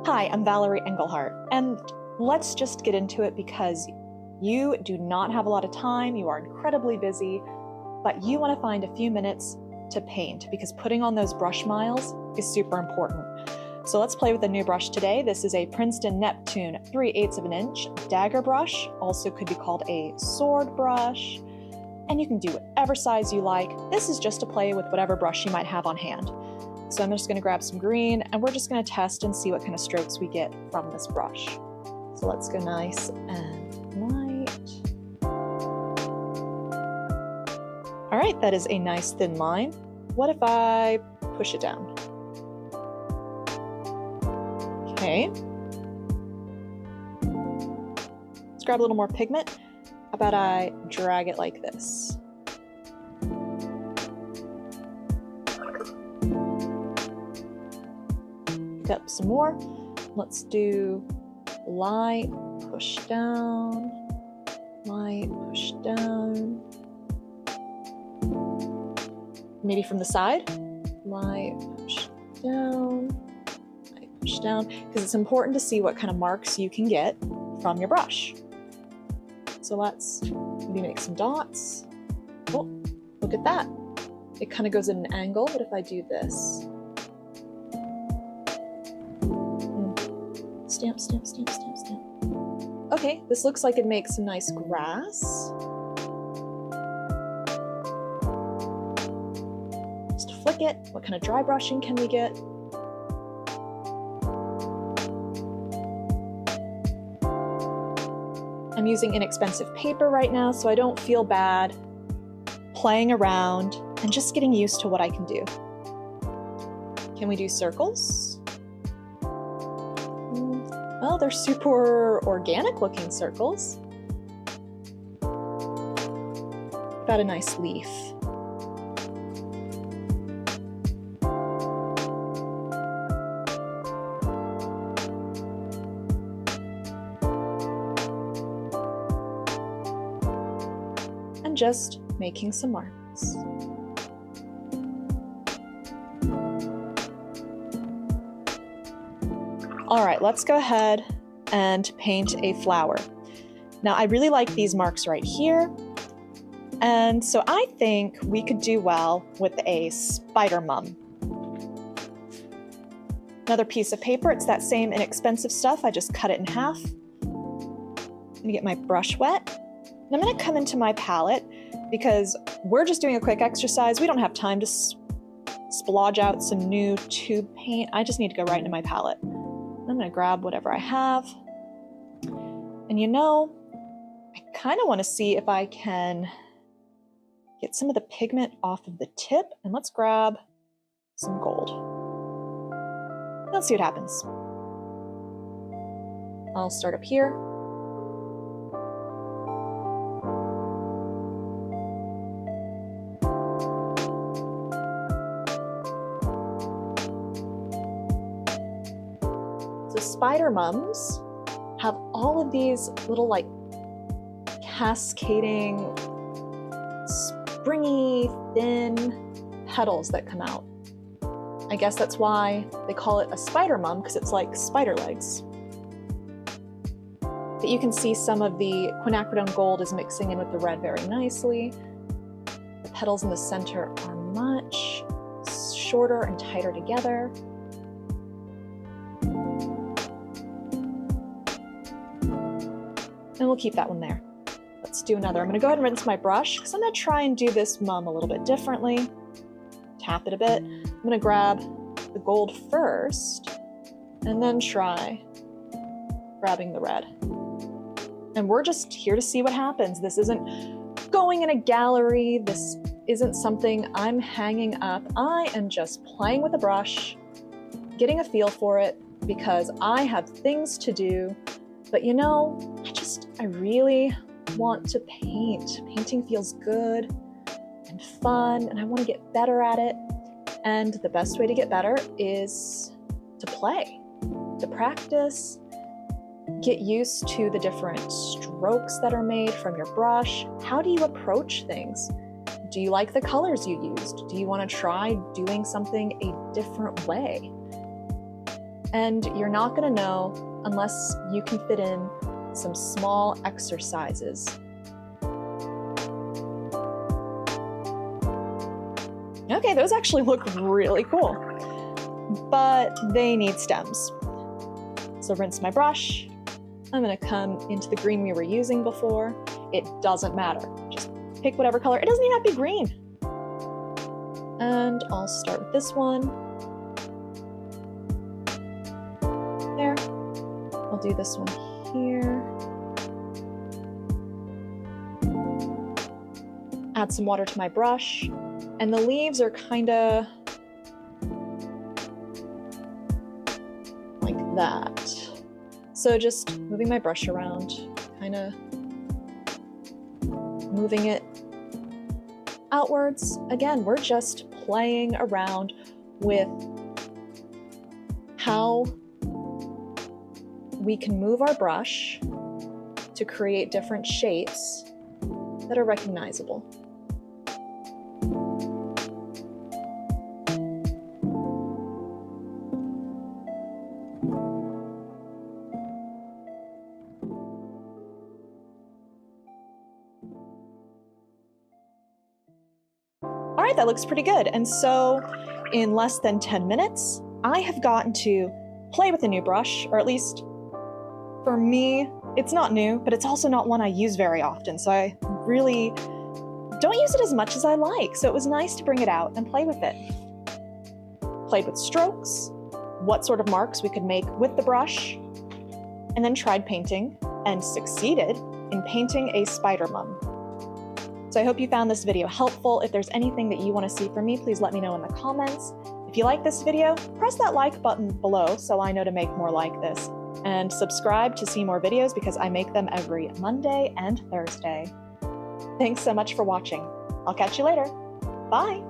Hi, I'm Valerie Engelhart, and let's just get into it because you do not have a lot of time, you are incredibly busy, but you want to find a few minutes to paint because putting on those brush miles is super important. So let's play with a new brush today. This is a Princeton Neptune 3/8 of an inch Dagger brush, also could be called a sword brush, and you can do whatever size you like. This is just to play with whatever brush you might have on hand. So I'm just going to grab some green and we're just going to test and see what kind of strokes we get from this brush. So let's go nice and light. All right, that is a nice thin line. What if I push it down? Okay. Let's grab a little more pigment. How about I drag it like this? Pick up some more. Let's do light, push down, light, push down. Maybe from the side. Light, push down, light, push down. Because it's important to see what kind of marks you can get from your brush. So let's maybe make some dots. Oh, look at that. It kind of goes at an angle. What if I do this? Stamp, stamp, stamp, stamp, stamp. Okay, this looks like it makes some nice grass. Just flick it. What kind of dry brushing can we get? I'm using inexpensive paper right now, so I don't feel bad playing around and just getting used to what I can do. Can we do circles? Well, they're super organic looking circles. Got a nice leaf. And just making some marks. All right, let's go ahead and paint a flower. Now, I really like these marks right here. And so I think we could do well with a spider mum. Another piece of paper, it's that same inexpensive stuff. I just cut it in half. I'm gonna get my brush wet. And I'm gonna come into my palette because we're just doing a quick exercise. We don't have time to splodge out some new tube paint. I just need to go right into my palette. I'm gonna grab whatever I have. And you know, I kind of want to see if I can get some of the pigment off of the tip. And let's grab some gold. Let's see what happens. I'll start up here. So spider mums have all of these little like cascading, springy, thin petals that come out. I guess that's why they call it a spider mum, because it's like spider legs. But you can see some of the quinacridone gold is mixing in with the red very nicely. The petals in the center are much shorter and tighter together. And we'll keep that one there. Let's do another. I'm gonna go ahead and rinse my brush because I'm gonna try and do this mum a little bit differently. Tap it a bit. I'm gonna grab the gold first and then try grabbing the red. And we're just here to see what happens. This isn't going in a gallery. This isn't something I'm hanging up. I am just playing with a brush, getting a feel for it because I have things to do. But you know, I really want to paint. Painting feels good and fun, and I want to get better at it. And the best way to get better is to play, to practice, get used to the different strokes that are made from your brush. How do you approach things? Do you like the colors you used? Do you want to try doing something a different way? And you're not gonna know unless you can fit in some small exercises. Okay, those actually look really cool, but they need stems. So rinse my brush. I'm gonna come into the green we were using before. It doesn't matter, just pick whatever color. It doesn't even have to be green. And I'll start with this one. There. I'll do this one here. Add some water to my brush. And the leaves are kinda like that. So just moving my brush around, kinda moving it outwards. Again, we're just playing around with how we can move our brush to create different shapes that are recognizable. All right, that looks pretty good. And so in less than 10 minutes, I have gotten to play with a new brush, or at least for me, it's not new, but it's also not one I use very often. So I really don't use it as much as I like. So it was nice to bring it out and play with it. Played with strokes, what sort of marks we could make with the brush, and then tried painting and succeeded in painting a spider mum. So I hope you found this video helpful. If there's anything that you want to see from me, please let me know in the comments. If you like this video, press that like button below so I know to make more like this. And subscribe to see more videos because I make them every Monday and Thursday. Thanks so much for watching. I'll catch you later. Bye!